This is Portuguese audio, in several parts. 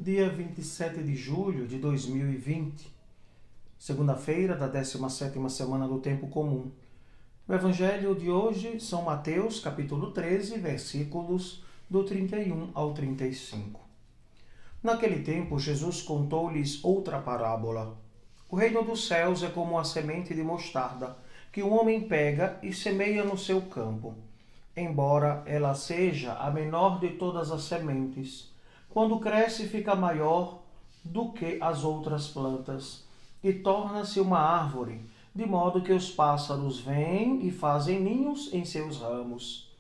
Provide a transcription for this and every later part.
dia 27 de julho de 2020, segunda-feira da 17ª semana do Tempo Comum. O Evangelho de hoje, São Mateus, capítulo 13, versículos do 31 ao 35. Naquele tempo, Jesus contou-lhes outra parábola. O reino dos céus é como a semente de mostarda, que um homem pega e semeia no seu campo. Embora ela seja a menor de todas as sementes, quando cresce fica maior do que as outras plantas e torna-se uma árvore, de modo que os pássaros vêm e fazem ninhos em seus ramos.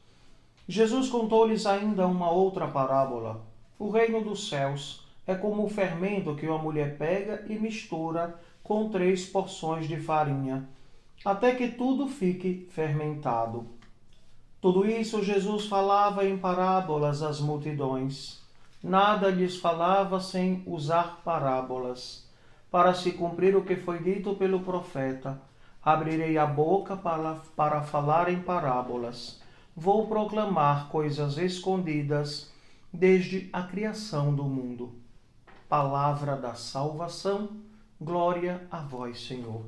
Jesus contou-lhes ainda uma outra parábola. O reino dos céus é como o fermento que uma mulher pega e mistura com 3 porções de farinha, até que tudo fique fermentado. Tudo isso Jesus falava em parábolas às multidões. Nada lhes falava sem usar parábolas, para se cumprir o que foi dito pelo profeta: abrirei a boca para falar em parábolas. Vou proclamar coisas escondidas desde a criação do mundo. Palavra da salvação, glória a vós, Senhor.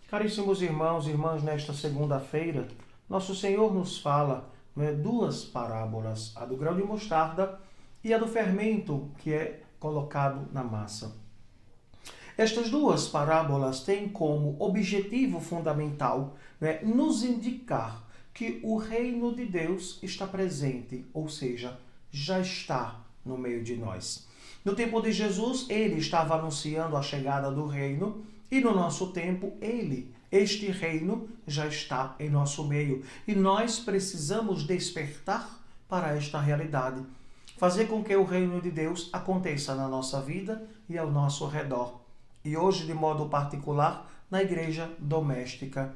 Caríssimos irmãos e irmãs, nesta segunda-feira, nosso Senhor nos fala duas parábolas, a do grão de mostarda e a do fermento que é colocado na massa. Estas duas parábolas têm como objetivo fundamental nos indicar que o reino de Deus está presente, ou seja, já está no meio de nós. No tempo de Jesus, ele estava anunciando a chegada do reino, e no nosso tempo, este reino já está em nosso meio. E nós precisamos despertar para esta realidade. Fazer com que o reino de Deus aconteça na nossa vida e ao nosso redor. E hoje, de modo particular, na igreja doméstica.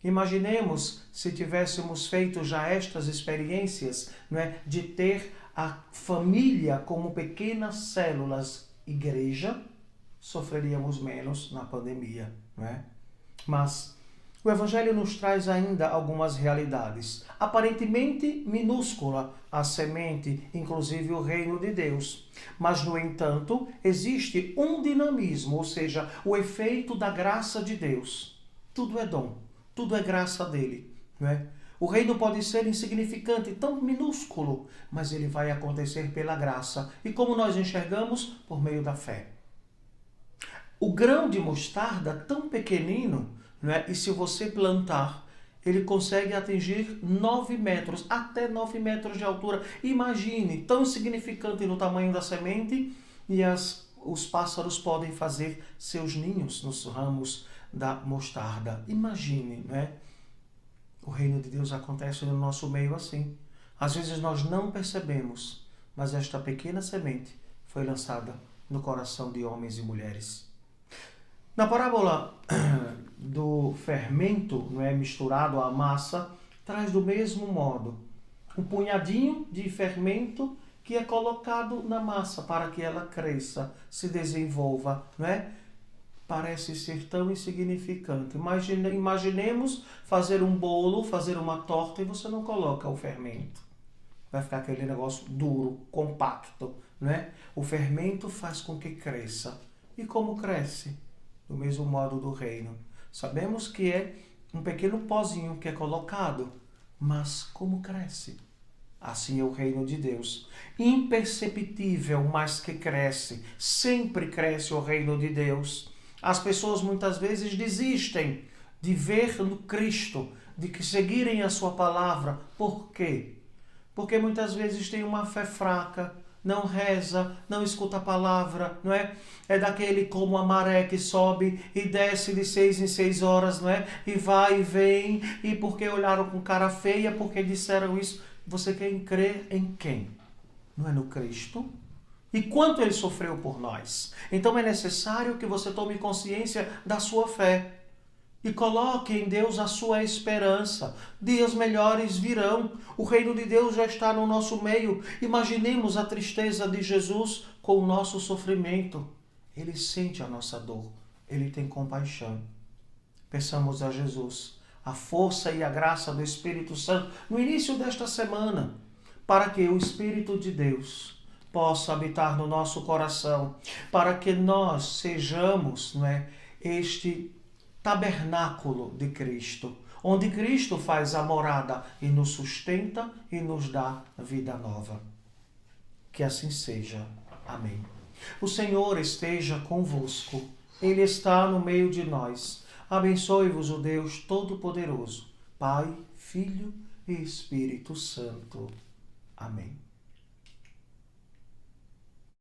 Imaginemos se tivéssemos feito já estas experiências, de ter a família como pequenas células igreja, sofreríamos menos na pandemia, não é? Mas o Evangelho nos traz ainda algumas realidades. Aparentemente minúscula a semente, inclusive o reino de Deus. Mas, no entanto, existe um dinamismo, ou seja, o efeito da graça de Deus. Tudo é dom, tudo é graça dele, não é? O reino pode ser insignificante, tão minúsculo, mas ele vai acontecer pela graça. E como nós enxergamos? Por meio da fé. O grão de mostarda, tão pequenino, e se você plantar, ele consegue atingir 9 metros, até 9 metros de altura. Imagine, tão insignificante no tamanho da semente, e os pássaros podem fazer seus ninhos nos ramos da mostarda. Imagine, O reino de Deus acontece no nosso meio assim. Às vezes nós não percebemos, mas esta pequena semente foi lançada no coração de homens e mulheres. Na parábola do fermento, misturado à massa, traz do mesmo modo um punhadinho de fermento que é colocado na massa para que ela cresça, se desenvolva, Parece ser tão insignificante. Imaginemos fazer um bolo, fazer uma torta e você não coloca o fermento. Vai ficar aquele negócio duro, compacto, O fermento faz com que cresça. E como cresce? Do mesmo modo do reino. Sabemos que é um pequeno pozinho que é colocado, mas como cresce? Assim é o reino de Deus. Imperceptível, mas que cresce. Sempre cresce o reino de Deus. As pessoas muitas vezes desistem de ver no Cristo, de que seguirem a sua palavra. Por quê? Porque muitas vezes tem uma fé fraca, não reza, não escuta a palavra, É daquele como a maré que sobe e desce de 6 em 6 horas, E vai e vem, e porque olharam com cara feia, porque disseram isso. Você quer crer em quem? Não é no Cristo? E quanto ele sofreu por nós? Então é necessário que você tome consciência da sua fé. E coloque em Deus a sua esperança. Dias melhores virão. O reino de Deus já está no nosso meio. Imaginemos a tristeza de Jesus com o nosso sofrimento. Ele sente a nossa dor. Ele tem compaixão. Peçamos a Jesus a força e a graça do Espírito Santo no início desta semana, para que o Espírito de Deus possa habitar no nosso coração, para que nós sejamos, este tabernáculo de Cristo, onde Cristo faz a morada e nos sustenta e nos dá vida nova. Que assim seja. Amém. O Senhor esteja convosco. Ele está no meio de nós. Abençoe-vos o Deus Todo-Poderoso, Pai, Filho e Espírito Santo. Amém.